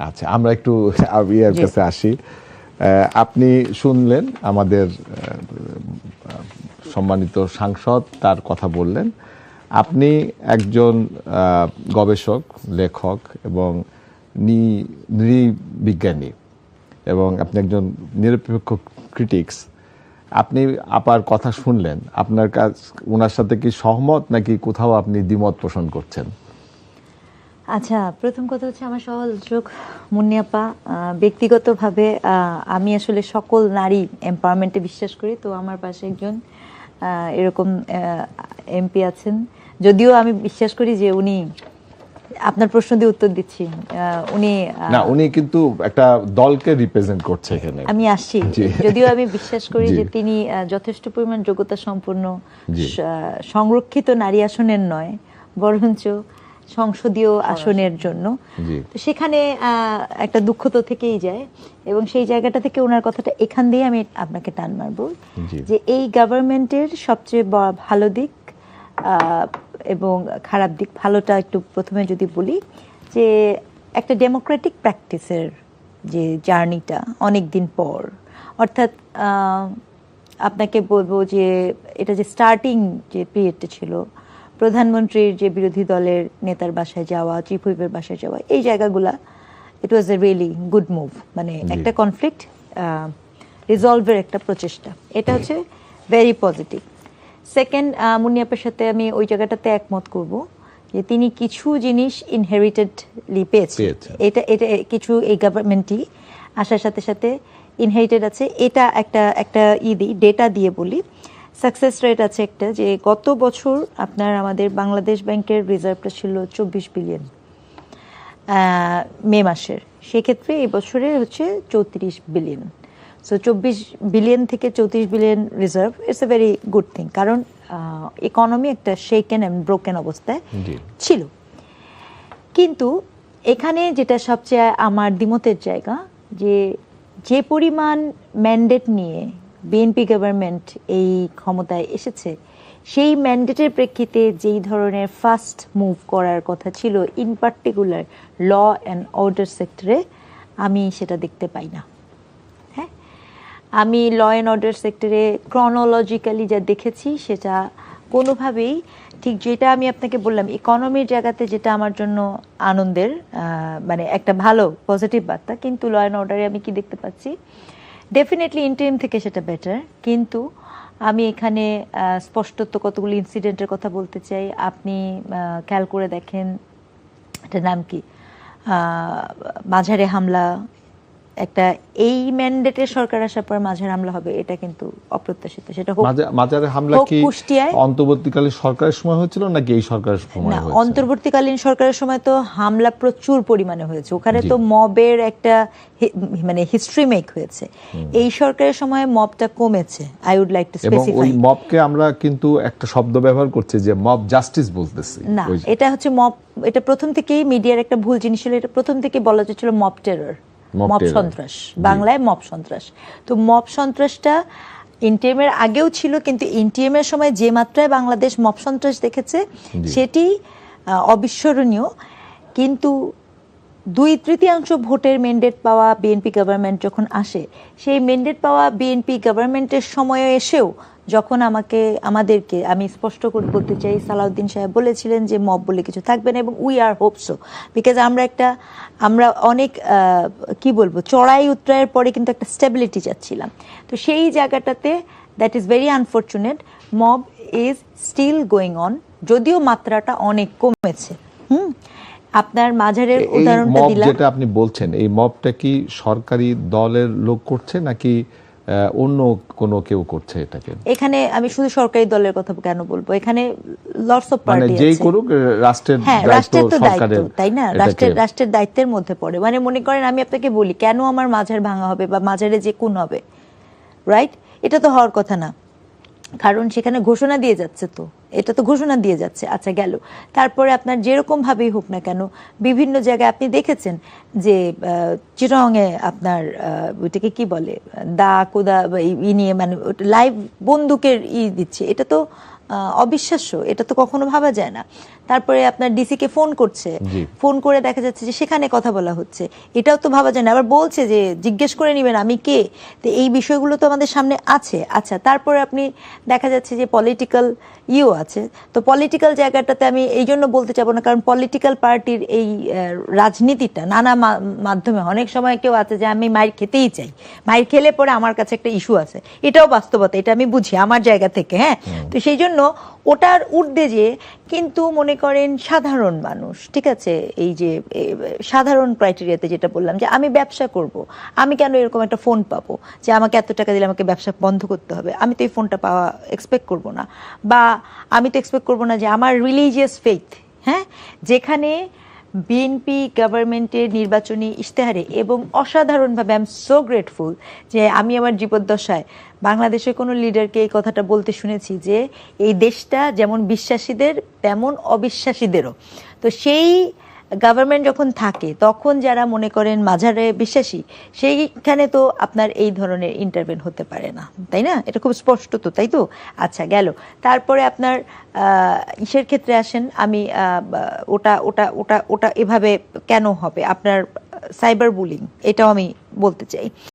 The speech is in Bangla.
আচ্ছা, আমরা একটু ইয়ার কাছে আসি। আপনি শুনলেন আমাদের সম্মানিত সাংসদ তার কথা বললেন। আপনি একজন গবেষক, লেখক এবং নৃবিজ্ঞানী, এবং আপনি একজন নিরপেক্ষ ক্রিটিক্স। আপনি আপার কথা শুনলেন, আপনার কাছে ওনার সাথে কি সহমত নাকি কোথাও আপনি দ্বিমত পোষণ করছেন? আচ্ছা, প্রথম কথা হচ্ছে আমার সহযোগ মুন্নি আপা। ব্যক্তিগতভাবে আমি আসলে সকল নারী এম্পাওয়ারমেন্টে বিশ্বাস করি। তো আমার পাশে একজন এরকম এমপি আছেন, যদিও আমি বিশ্বাস করি যে উনি, আপনার প্রশ্ন দিয়ে উত্তর দিচ্ছি, উনি কিন্তু একটা দলকে রিপ্রেজেন্ট করছে এখানে। আমি আসছি, যদিও আমি বিশ্বাস করি যে তিনি যথেষ্ট পরিমাণ যোগ্যতা সম্পন্ন, সংরক্ষিত নারী আসনের নয় বরঞ্চ সংসদীয় আসনের জন্য। তো সেখানে একটা দুঃখ তো থেকেই যায়, এবং সেই জায়গাটা থেকে ওনার কথাটা এখান দিয়ে আমি আপনাকে টান মারবো যে এই গভর্নমেন্টের সবচেয়ে ভালো দিক এবং খারাপ দিক। ভালোটা একটু প্রথমে যদি বলি, যে একটা ডেমোক্রেটিক প্র্যাকটিসের যে জার্নিটা অনেক দিন পর, অর্থাৎ আপনাকে বলবো যে এটা যে স্টার্টিং যে পিরিয়ডটা ছিল, প্রধানমন্ত্রীর যে বিরোধী দলের নেতার বাসায় যাওয়া, চিফ হুইপের বাসায় যাওয়া, এই জায়গাগুলা ইট ওয়াজ এ রিয়েলি গুড মুভ। মানে একটা কনফ্লিক্ট রিজলভের একটা প্রচেষ্টা, এটা হচ্ছে ভেরি পজিটিভ। সেকেন্ড, মুন্নিয়াপের সাথে আমি ওই জায়গাটাতে একমত করব যে তিনি কিছু জিনিস ইনহেরিটেডলি পেয়েছে। এটা কিছু এই গভর্নমেন্টই আসার সাথে সাথে ইনহেরিটেড আছে। এটা একটা ডেটা দিয়ে বলি, সাকসেস রেট আছে একটা, যে গত বছর আপনার আমাদের বাংলাদেশ ব্যাংকের রিজার্ভটা ছিল 24 বিলিয়ন মে মাসের, সেক্ষেত্রে এই বছরে হচ্ছে 34 বিলিয়ন। সো 24 বিলিয়ন থেকে 34 billion reserve, it's a very good thing, কারণ ইকোনমি একটা শেকেন অ্যান্ড ব্রোকেন অবস্থায় ছিল। কিন্তু এখানে যেটা সবচেয়ে আমার দ্বিমতের জায়গা, যে পরিমাণ ম্যান্ডেট নিয়ে বিএনপি গভর্নমেন্ট এই ক্ষমতায় এসেছে, সেই ম্যান্ডেটের প্রেক্ষিতে যেই ধরনের ফাস্ট মুভ করার কথা ছিল, in particular law and order সেক্টরে, আমি সেটা দেখতে পাই না। হ্যাঁ, আমি ল অ্যান্ড অর্ডার সেক্টরে ক্রনোলজিক্যালি যা দেখেছি সেটা কোনোভাবেই ঠিক, যেটা আমি আপনাকে বললাম ইকোনমির জায়গাতে যেটা আমার জন্য আনন্দের, মানে একটা ভালো পজিটিভ বার্তা, কিন্তু ল অ্যান্ড অর্ডারে আমি কি দেখতে পাচ্ছি, ডেফিনেটলি ইন্টারিম থেকে সেটা বেটার। কিন্তু আমি এখানে স্পষ্টত কতগুলো ইনসিডেন্টের কথা বলতে চাই। আপনি খেয়াল করে দেখেন, এটার নাম কি, মাঝারে হামলা, একটা এই ম্যান্ডেটের সরকার আসার পর মাঝারে হামলা হবে, এটা কিন্তু অপ্রত্যাশিত। সেটা হোক মাঝারে হামলা কি অন্তর্বর্তীকালীন সরকারের সময় হয়েছিল নাকি এই সরকারের সময় না, হয়েছে? অন্তর্বর্তীকালীন সরকারের সময় তো হামলা প্রচুর পরিমাণে হয়েছে, ওখানে তো মবের একটা মানে হিস্ট্রি মেক হয়েছে। এই সরকারের সময় মবটা কমেছে। I would like to specify, এবং ওই মবকে আমরা কিন্তু একটা শব্দ ব্যবহার করছি যে মব জাস্টিস বলতেছি না, এটা হচ্ছে মব, এটা প্রথম থেকেই মিডিয়ার একটা ভুল জিনিস ছিল। এটা প্রথম থেকে বলা হচ্ছিল মব টেরর, মব সন্ত্রাস, বাংলায় মব সন্ত্রাস। তো মব সন্ত্রাসটা ইন্টিএমের আগেও ছিল, কিন্তু ইন্টিএমের সময় যে মাত্রায় বাংলাদেশ মব সন্ত্রাস দেখেছে সেটি অবিস্মরণীয়। কিন্তু 2/3 ভোটের ম্যান্ডেট পাওয়া বিএনপি গভর্নমেন্ট যখন আসে, সেই ম্যান্ডেট পাওয়া বিএনপি গভর্নমেন্টের সময়ে এসেও যখন আমাদেরকে আমি স্পষ্ট করে বলতে চাই, সালাউদ্দিন সাহেব বলেছিলেন যে মব বলে কিছু থাকবে না, এবং we are hope so, because আমরা অনেক কি বলবো, চড়াই উতরাইয়ের পরে কিন্তু একটা স্টেবিলিটি চাচ্ছিলাম। তো সেই জায়গাটাতে that is very unfortunate, mob is still going on, যদিও মাত্রাটা অনেক কমেছে। আপনার মাঝারের উদাহরণটা দিলাম, যেটা আপনি বলছেন, এই মবটা কি সরকারি দলের লোক করছে নাকি অন্য কোনো কেউ করছে এটাকে? এখানে আমি শুধু সরকারি দলের কথা কেন বলবো, এখানে লটস অফ পার্টি আছে, যেই করুক রাষ্ট্রের তো দায়িত্ব, তাই না, রাষ্ট্রের দায়িত্বের মধ্যে পড়ে। মানে মনে করেন আমি আপনাকে বলি, কেন আমার মাঝার ভাঙা হবে বা মাঝারে যে খুন হবে, রাইট? এটা তো হওয়ার কথা না, কারণ সেখানে ঘোষণা দিয়ে যাচ্ছে, তো এটা তো ঘোষণা দিয়ে যাচ্ছে। আচ্ছা গেল, তারপরে আপনার যেরকম ভাবেই হোক না কেন, বিভিন্ন জায়গায় আপনি দেখেছেন যে চিটাগংয়ে আপনার ওইটাকে কি বলে, দা কোদা নিয়ে, মানে লাইভ বন্দুকের দিচ্ছে, এটা তো অবিশ্বাস্য, এটা তো কখনো ভাবা যায় না। তারপরে আপনার ডিসি কে ফোন করছে, ফোন করে দেখা যাচ্ছে যে সেখানে কথা বলা হচ্ছে, এটাও তো ভাবা যায় না। আবার বলছে যে জিজ্ঞেস করে নেবেন আমি কে, তো এই বিষয়গুলো তো আমাদের সামনে আছে। আচ্ছা, তারপরে আপনি দেখা যাচ্ছে যে পলিটিক্যাল আছে, তো পলিটিক্যাল জায়গাটাতে আমি এই জন্য বলতে চাবো না, কারণ পলিটিক্যাল পার্টির এই রাজনীতিটা নানা মাধ্যমে, অনেক সময় কেউ আছে যে আমি মাইর খেতেই চাই, মাইর খেলে পরে আমার কাছে একটা ইস্যু আছে, এটাও বাস্তবতা, এটা আমি বুঝি আমার জায়গা থেকে, হ্যাঁ। তো সেই জন্য ওটার ঊর্ধ্বে যে, কিন্তু মনে করেন সাধারণ মানুষ, ঠিক আছে, এই যে সাধারণ ক্রাইটেরিয়াতে যেটা বললাম যে আমি ব্যবসা করব, আমি কেন এরকম একটা ফোন পাবো যে আমাকে এত টাকা দিলে আমাকে ব্যবসা বন্ধ করতে হবে, আমি তো এই ফোনটা পাওয়া এক্সপেক্ট করব না। বা আমি তো এক্সপেক্ট করব না যে আমার রিলিজিয়াস ফেইথ, হ্যাঁ, যেখানে বিএনপি গভর্নমেন্টের নির্বাচনী ইশতেহারে, এবং অসাধারণভাবে আই এম সো গ্রেটফুল যে আমি আমার জীবদ্দশায় বাংলাদেশের কোনো লিডারকে এই কথাটা বলতে শুনেছি যে এই দেশটা যেমন বিশ্বাসীদের তেমন অবিশ্বাসীদেরও। তো সেই গভর্নমেন্ট যখন থাকে তখন যারা মনে করেন মাঝারে বিশ্বাসী, সেইখানে তো আপনার এই ধরনের ইন্টারভেন হতে পারে না, তাই না? এটা খুব স্পষ্ট তো, তাই তো? আচ্ছা, গেল। তারপরে আপনার ইসের ক্ষেত্রে আসেন, আমি ওটা ওটা ওটা ওটা এভাবে কেন হবে, আপনার সাইবার বুলিং, এটাও আমি বলতে চাই।